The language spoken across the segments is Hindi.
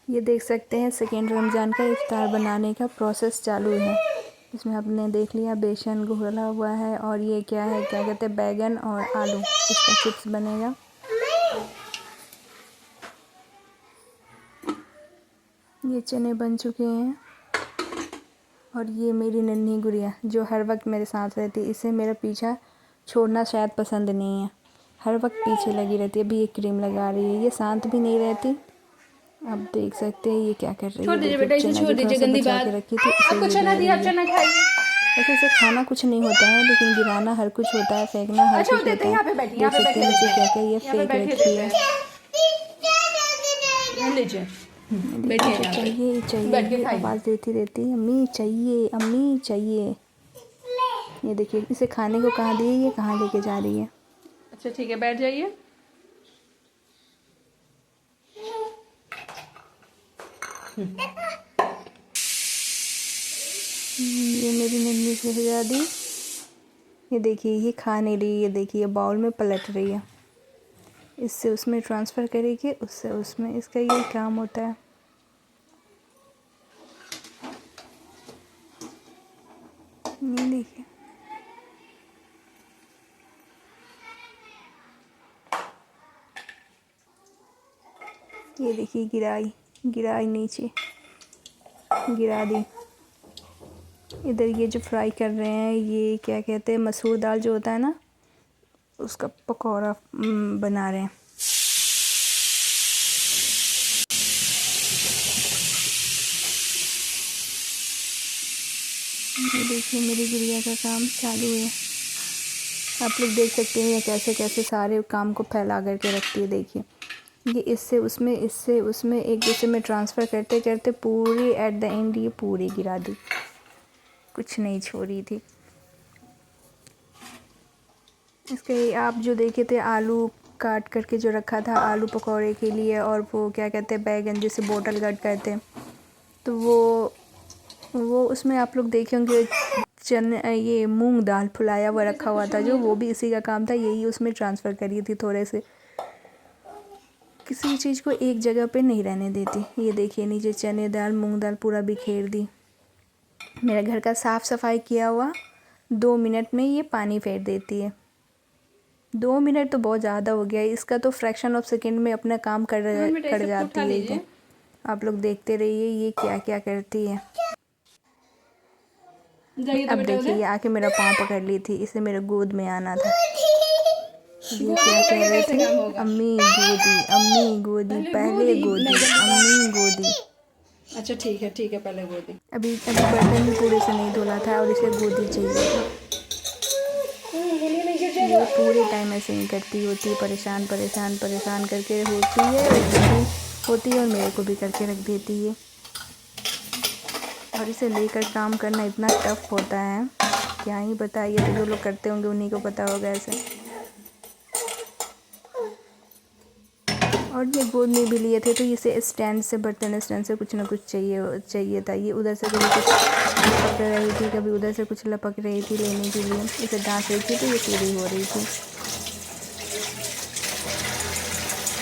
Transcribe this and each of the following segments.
ये देख सकते हैं सेकेंड रमज़ान का इफ्तार बनाने का प्रोसेस चालू है। इसमें आपने देख लिया बेसन घोला हुआ है और ये क्या है, क्या कहते हैं, बैगन और आलू, इसका चिप्स बनेगा। ये चने बन चुके हैं और ये मेरी नन्ही गुड़िया जो हर वक्त मेरे साथ रहती है। इसे मेरा पीछा छोड़ना शायद पसंद नहीं है, हर वक्त पीछे लगी रहती है। अभी ये क्रीम लगा रही है, ये शांत भी नहीं रहती। आप देख सकते हैं ये क्या कर रही है। छोड़ दीजिए बेटा, इसे छोड़ दीजिए, गंदी बात। रखी थी, आपको चना दिया, आप चना खाइए। वैसे इसे खाना कुछ नहीं होता है, लेकिन गिराना हर कुछ होता है, फेंकना हर कुछ होता है। यहाँ पे बैठिए, देख सकते हैं नीचे क्या क्या ये फेंक रखी है। लीजिए, बैठिए यहाँ पे। चाहिए आवाज़ देती रहती है, अम्मी चाहिए, अम्मी चाहिए। ये देखिए इसे खाने को कहाँ दिए, ये कहाँ लेके जा रही है। अच्छा ठीक है, बैठ जाइए। ये मेरी नन्ही शहजादी, ये देखिए ये खा नहीं रही, ये देखिए बाउल में पलट रही है। इससे उसमें ट्रांसफ़र करेगी, उससे उसमें, इसका ये काम होता है। ये देखिए गिराई नीचे, गिरा दी। इधर ये जो फ्राई कर रहे हैं, ये क्या कहते हैं, मसूर दाल जो होता है ना, उसका पकौड़ा बना रहे हैं। ये देखिए मेरी गुड़िया का काम चालू है। आप लोग देख सकते हैं ये कैसे कैसे सारे काम को फैला करके रखती है। देखिए ये इससे उसमें एक दूसरे में ट्रांसफ़र करते करते पूरी एट द एंड ये पूरी गिरा दी, कुछ नहीं छोड़ी थी। इसके आप जो देखे थे आलू काट करके जो रखा था आलू पकौड़े के लिए, और वो क्या कहते हैं बैगन जिसे बोतल कट कहते हैं, तो वो उसमें आप लोग देखे होंगे ये मूंग दाल फुलाया हुआ रखा हुआ था, जो वो भी इसी का काम था, यही उसमें ट्रांसफ़र करी थी। थोड़े से किसी चीज़ को एक जगह पे नहीं रहने देती। ये देखिए नीचे चने दाल मूंग दाल पूरा बिखेर दी। मेरे घर का साफ़ सफाई किया हुआ 2 मिनट में ये पानी फेर देती है। 2 मिनट तो बहुत ज़्यादा हो गया, इसका तो फ्रैक्शन ऑफ सेकेंड में अपना काम कर जाती है। क्या आप लोग देखते रहिए ये क्या क्या करती है। अब देखिए ये आके मेरा पाँव पकड़ ली थी, इसे मेरे गोद में आना था। ये क्या कह रही थी, अम्मी गोदी, पहले गोदी, अम्मी गोदी। अच्छा ठीक है, पहले गोदी। अभी बर्तन भी पूरे से नहीं धुला था और इसे गोदी चाहिए था। ये पूरे टाइम ऐसे ही करती होती है, परेशान करके होती है और मेरे को भी करके रख देती है। और इसे लेकर काम करना इतना टफ होता है, क्या ही बताइए। तो जो लोग करते होंगे उन्हीं को पता होगा ऐसे। और ये गोद में भी लिए थे तो इसे स्टैंड से, बर्तन स्टैंड से कुछ ना कुछ चाहिए था। ये उधर से कभी कुछ लपक रही थी, कभी उधर से कुछ लपक रही थी लेने के लिए। इसे डांट रही थी तो ये पूरी हो रही थी।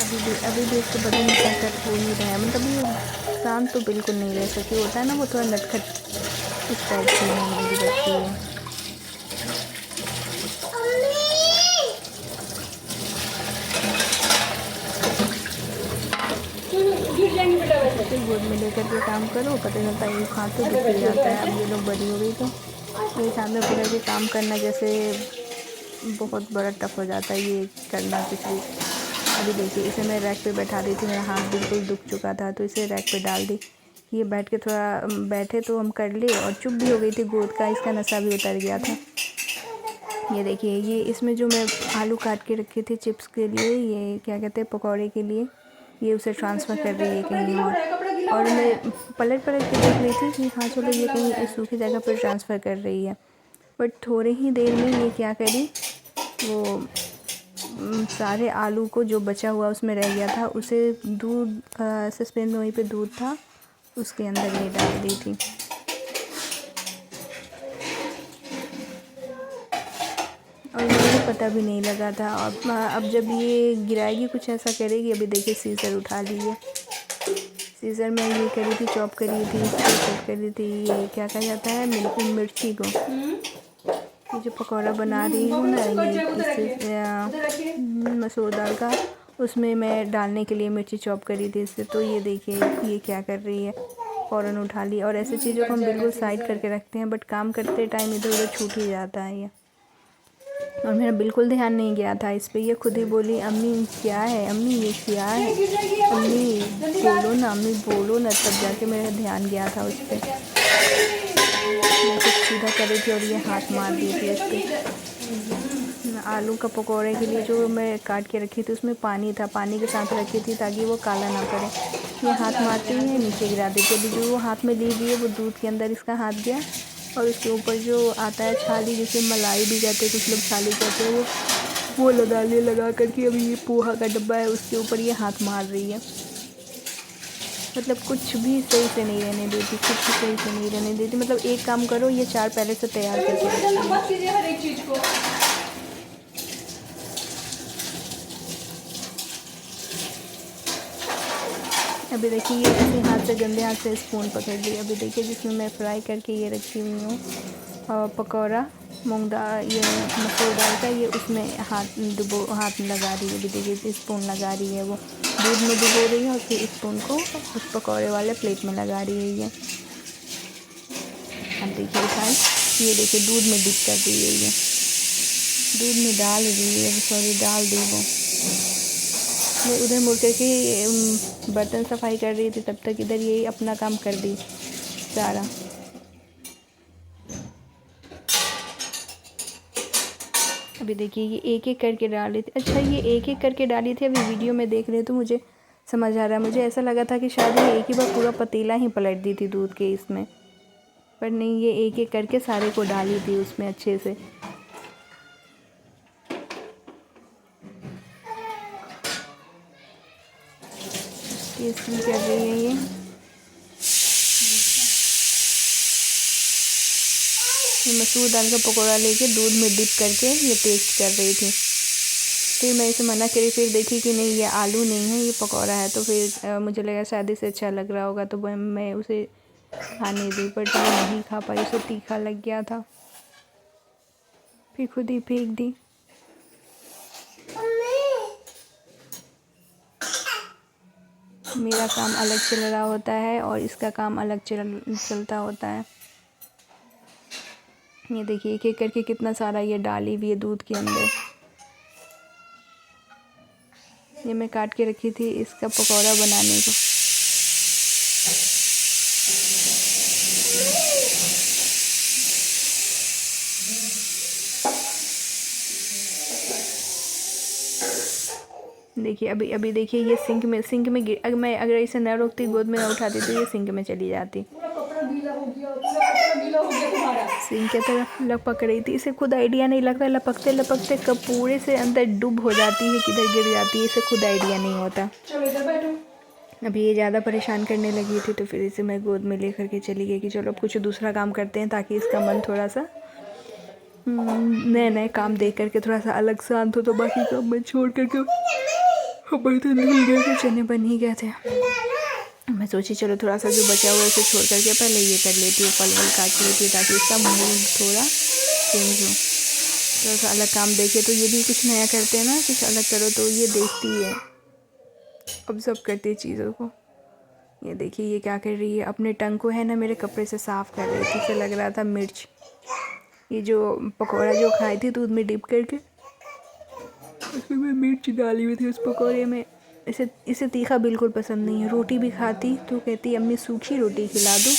अभी भी इसके बदन में नटखट हो नहीं रहा है, मतलब ये शांत तो बिल्कुल नहीं रह सकी। होता है ना वो थोड़ा नटखट, इस टाइप की मेरी बच्ची है। गोद में लेकर के काम करो, पता चलता है ये खाते दुख जाता है। अब ये लोग बड़ी हो गई तो मेरे सामने पूरा के काम करना जैसे बहुत बड़ा टफ हो जाता है ये करना कुछ भी। अभी देखिए इसे मैं रैक पे बैठा दी थी, मेरा हाथ बिल्कुल दुख चुका था तो इसे रैक पे डाल दी। ये बैठ के थोड़ा बैठे तो हम कर लिए, और चुप भी हो गई थी, गोद का इसका नशा भी उतर गया था। ये देखिए ये इसमें जो मैं आलू काट के रखी थी चिप्स के लिए, ये क्या कहते हैं पकौड़े के लिए, ये उसे ट्रांसफ़र कर रही है कहीं और मैं पलट के देख रही थी कि हाँ चलो ये कहीं सूखी जगह पर ट्रांसफ़र कर रही है। बट थोड़ी ही देर में ये क्या करी, वो सारे आलू को जो बचा हुआ उसमें रह गया था उसे दूध सस्पेन में वहीं पे दूध था उसके अंदर ये डाल दी थी। और मुझे पता भी नहीं लगा था। अब जब ये गिराएगी कुछ ऐसा करेगी। अभी देखिए सीजर उठा ली है, सीजर में ये करी थी, चॉप करी थी, कट करी थी, ये क्या कहा जाता है, मिर्ची को। ये जो पकौड़ा बना रही हूँ ना, ये मसूर दाल का, उसमें मैं डालने के लिए मिर्ची चॉप करी थी इससे। तो ये देखिए ये क्या कर रही है, फ़ौरन उठा ली। और ऐसी चीज़ों को हम बिल्कुल साइड करके रखते हैं, बट काम करते टाइम इधर उधर छूट ही जाता है ये। और मेरा बिल्कुल ध्यान नहीं गया था इस पर। ये खुद ही बोली, अम्मी क्या है, अम्मी ये क्या है, अम्मी बोलो ना, अम्मी बोलो ना, तब जाके मेरा ध्यान गया था उस पर। मैं कुछ सीधा कर रही थी और ये हाथ मार दी थी उस पर। आलू का पकौड़े के लिए जो मैं काट के रखी थी उसमें पानी था, पानी के साथ रखी थी ताकि वो काला ना पड़े। ये हाथ मारती है, नीचे गिरा देती है। अभी जो वो हाथ में ली हुई है वो दूध के अंदर इसका हाथ गया, और उसके ऊपर जो आता है छाली, जिसे मलाई भी कहते हैं, कुछ लोग छाली कहते हैं, वो लगा करके अभी ये पोहा का डब्बा है उसके ऊपर ये हाथ मार रही है। मतलब कुछ भी सही से नहीं रहने देती, कुछ भी सही से नहीं रहने देती। मतलब एक काम करो, ये 4 पहले से तैयार करके रखती है। हर एक चीज को अभी देखिए ये किसी हाथ से, गंदे हाथ से स्पून पकड़ ली। अभी देखिए जिसमें मैं फ्राई करके ये रखी हुई हूँ पकौड़ा, मूंग दाल, ये मसूर दाल का, ये उसमें हाथ लगा रही है। अभी देखिए स्पून लगा रही है, वो दूध में डुबो रही है और फिर स्पून को उस पकौड़े वाले प्लेट में लगा रही है ये। अब देखिए उठाई, ये देखिए दूध में डिप कर रही है, ये दूध में डाल रही है, सॉरी डाल दी वो। मैं उधर मुड़ करके बर्तन सफाई कर रही थी, तब तक इधर ये अपना काम कर दी सारा। अभी देखिए ये एक एक करके डाल रही थी। अच्छा ये एक एक करके डाली थी, अभी वीडियो में देख रहे तो मुझे समझ आ रहा है। मुझे ऐसा लगा था कि शायद ये एक ही बार पूरा पतीला ही पलट दी थी दूध के इसमें, पर नहीं, ये एक एक करके सारे को डाली थी उसमें अच्छे से। टेस्ट भी कर रही है ये मसूर दाल का पकौड़ा लेके दूध में डिप करके ये टेस्ट कर रही थी। फिर मैं इसे मना करी, फिर देखी कि नहीं ये आलू नहीं है, ये पकौड़ा है। तो फिर मुझे लगा शायद इसे अच्छा लग रहा होगा, तो मैं उसे खाने दी, बट वो नहीं खा पाई, उसे तीखा लग गया था, फिर खुद ही फेंक दी। मेरा काम अलग चल रहा होता है और इसका काम अलग चलता होता है। ये देखिए एक एक करके कितना सारा ये डाली हुई है दूध के अंदर। ये मैं काट के रखी थी इसका पकौड़ा बनाने को। देखिए अभी देखिए ये सिंक में मैं अगर इसे न रोकती, गोद में न उठाती, तो ये सिंक में चली जाती। सिंक की तरफ लपक रही थी, इसे खुद आइडिया नहीं लगता, लपकते लपकते कब पूरे से अंदर डूब हो जाती है, किधर गिर जाती है, इसे खुद आइडिया नहीं होता। अभी ये ज़्यादा परेशान करने लगी थी, तो फिर इसे मैं गोद में लेकर के चली गई कि चलो अब कुछ दूसरा काम करते हैं, ताकि इसका मन थोड़ा सा नए नए काम देख करके थोड़ा सा अलग शांत हो। तो बाकी काम मैं छोड़ करके, बर्तन धुल गए थे, चने बन ही गए थे। मैं सोची चलो थोड़ा सा जो बचा हुआ है उसे छोड़ करके पहले ये कर लेती हूँ, फल काट लेती हूँ, ताकि इसका मूड थोड़ा चेंज हो, थोड़ा सा अलग काम देखे। तो ये भी कुछ नया करते हैं ना, कुछ अलग करो तो ये देखती है, ऑब्जर्व करती है चीज़ों को। ये देखिए ये क्या कर रही है, अपने टंग को है ना मेरे कपड़े से साफ़ कर रही थी, इसे लग रहा था मिर्च। ये जो पकौड़ा जो खाई थी दूध में डिप करके, उसमें मैं मिर्च डाली हुई थी उस पकौड़े में। इसे तीखा बिल्कुल पसंद नहीं है। रोटी भी खाती तो कहती अम्मी सूखी रोटी खिला दो,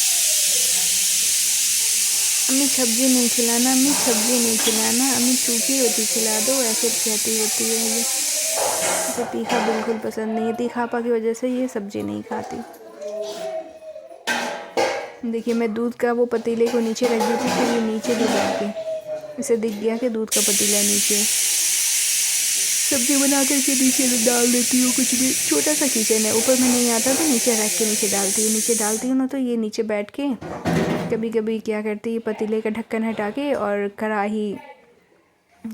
अम्मी सब्जी नहीं खिलाना, अम्मी सब्जी नहीं खिलाना, अम्मी सूखी रोटी खिला दो, ऐसे कहती होती है ये। इसे तीखा बिल्कुल पसंद नहीं है, तीखापा की वजह से ये सब्जी नहीं खाती। देखिए मैं दूध का वो पतीले को नीचे रख दी थी, फिर ये नीचे भी बैठ गई, इसे दिख गया कि दूध का पतीला नीचे। सब्जी बना करके नीचे डाल देती हूँ, कुछ भी छोटा सा किचन है, ऊपर में नहीं आता तो नीचे रख के नीचे डालती हूँ ना, तो ये नीचे बैठ के कभी कभी क्या करती है, पतीले का ढक्कन हटा के और कढ़ाई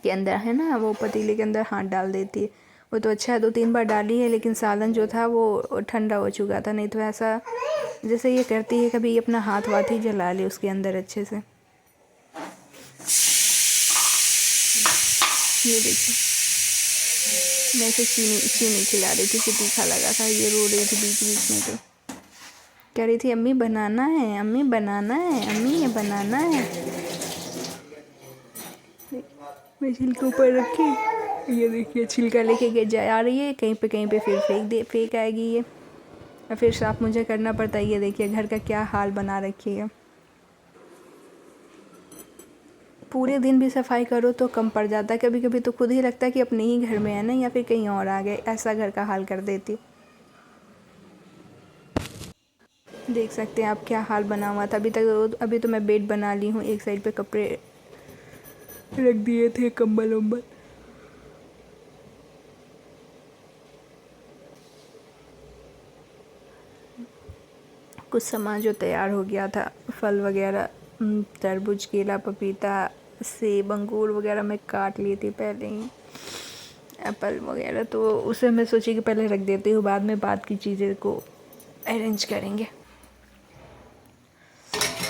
के अंदर है ना वो पतीले के अंदर हाथ डाल देती है, वो तो अच्छा है 2-3 बार डाली है, लेकिन सालन जो था वो ठंडा हो चुका था। नहीं तो ऐसा जैसे ये करती है कभी अपना हाथ वाथ ही जला ले उसके अंदर अच्छे से। ये देखिए मैं इसे चीनी खिला रही थी कि तीखा लगा था। ये रो रही थी बीच बीच में, तो कह रही थी अम्मी बनाना है, अम्मी बनाना है, अम्मी ये बनाना है। मैं छिलके ऊपर रखी, ये देखिए छिलका लेके जा रही है कहीं पे फिर फेंक आएगी ये, और फिर साफ मुझे करना पड़ता है। ये देखिए घर का क्या हाल बना रखी है। पूरे दिन भी सफाई करो तो कम पड़ जाता है, कभी कभी तो खुद ही लगता है कि अपने ही घर में है ना, या फिर कहीं और आ गए, ऐसा घर का हाल कर देती। देख सकते हैं आप क्या हाल बना हुआ था। अभी तो मैं बेड बना ली हूँ, एक साइड पे कपड़े रख दिए थे, कंबल उम्बल। कुछ सामान जो तैयार हो गया था, फल वगैरह, तरबूज, केला, पपीता, सेब, अंगूर वगैरह मैं काट ली थी पहले ही, एप्पल वगैरह, तो उसे मैं सोची कि पहले रख देती हूँ, बाद में बाद की चीज़ें को अरेंज करेंगे,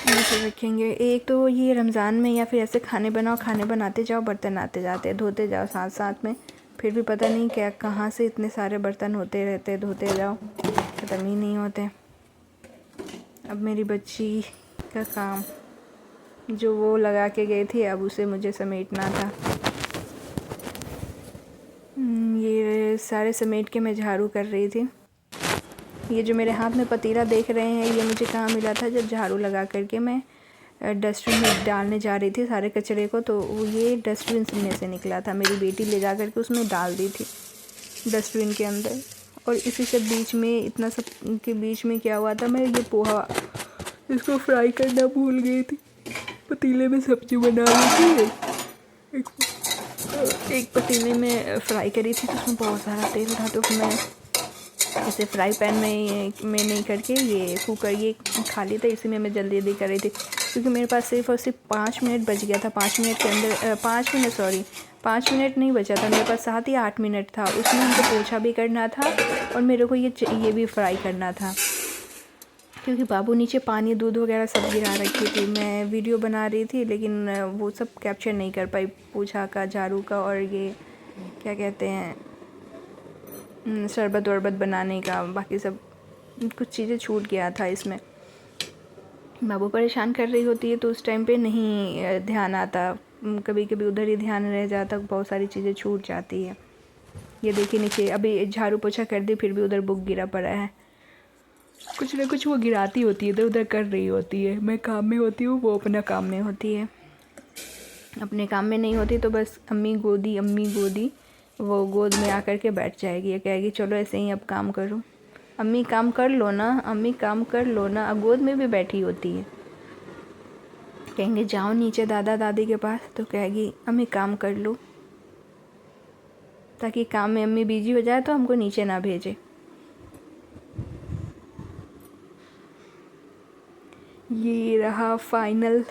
नीचे रखेंगे। एक तो ये रमज़ान में या फिर ऐसे खाने बनाते जाओ, बर्तन आते जाते धोते जाओ साथ साथ में, फिर भी पता नहीं क्या कहाँ से इतने सारे बर्तन होते रहते, धोते जाओ ख़त्म ही नहीं होते। अब मेरी बच्ची का काम जो वो लगा के गई थी, अब उसे मुझे समेटना था। ये सारे समेट के मैं झाड़ू कर रही थी। ये जो मेरे हाथ में पतीला देख रहे हैं, ये मुझे कहाँ मिला था, जब झाड़ू लगा करके मैं डस्टबिन में डालने जा रही थी सारे कचरे को, तो ये डस्टबिन में से निकला था। मेरी बेटी ले जा करके उसमें डाल दी थी डस्टबिन के अंदर। और इसी सब बीच में, इतना सब के बीच में क्या हुआ था, मैं ये पोहा इसको फ्राई करना भूल गई थी। पतीले में सब्जी बना रही थी, एक पतीले में फ्राई करी थी, तो उसमें बहुत सारा तेल था, तो मैं इसे फ्राई पैन में नहीं करके ये कुकर ये खाली था, इसी में मैं जल्दी कर रही थी, क्योंकि मेरे पास सिर्फ और सिर्फ 5 मिनट बच गया था। 5 मिनट के अंदर 5 मिनट नहीं बचा था मेरे पास, 7 या 8 मिनट था। उसमें हमको पोछा भी करना था और मेरे को ये भी फ्राई करना था, क्योंकि बाबू नीचे पानी दूध वगैरह सब गिरा रखी थी। मैं वीडियो बना रही थी, लेकिन वो सब कैप्चर नहीं कर पाई, पोछा का, झाड़ू का, और ये क्या कहते हैं शरबत वरबत बनाने का, बाकी सब कुछ चीज़ें छूट गया था इसमें। बाबू परेशान कर रही होती है तो उस टाइम पे नहीं ध्यान आता, कभी कभी उधर ही ध्यान रह जाता, बहुत सारी चीज़ें छूट जाती है। ये देखिए नीचे अभी झाड़ू पोछा कर दी, फिर भी उधर बुक गिरा पड़ा है। कुछ ना कुछ वो गिराती होती है, इधर उधर कर रही होती है। मैं काम में होती हूँ, वो अपना काम में होती है। अपने काम में नहीं होती तो बस अम्मी गोदी, वो गोद में आकर के बैठ जाएगी, ये कहेगी चलो ऐसे ही अब काम करो, अम्मी काम कर लो ना, अम्मी काम कर लो ना। गोद में भी बैठी होती है, कहेंगे जाओ नीचे दादा दादी के पास, तो कहेगी अम्मी काम कर लो, ताकि काम में अम्मी बिजी हो जाए तो हमको नीचे ना भेजे। ये रहा फाइनल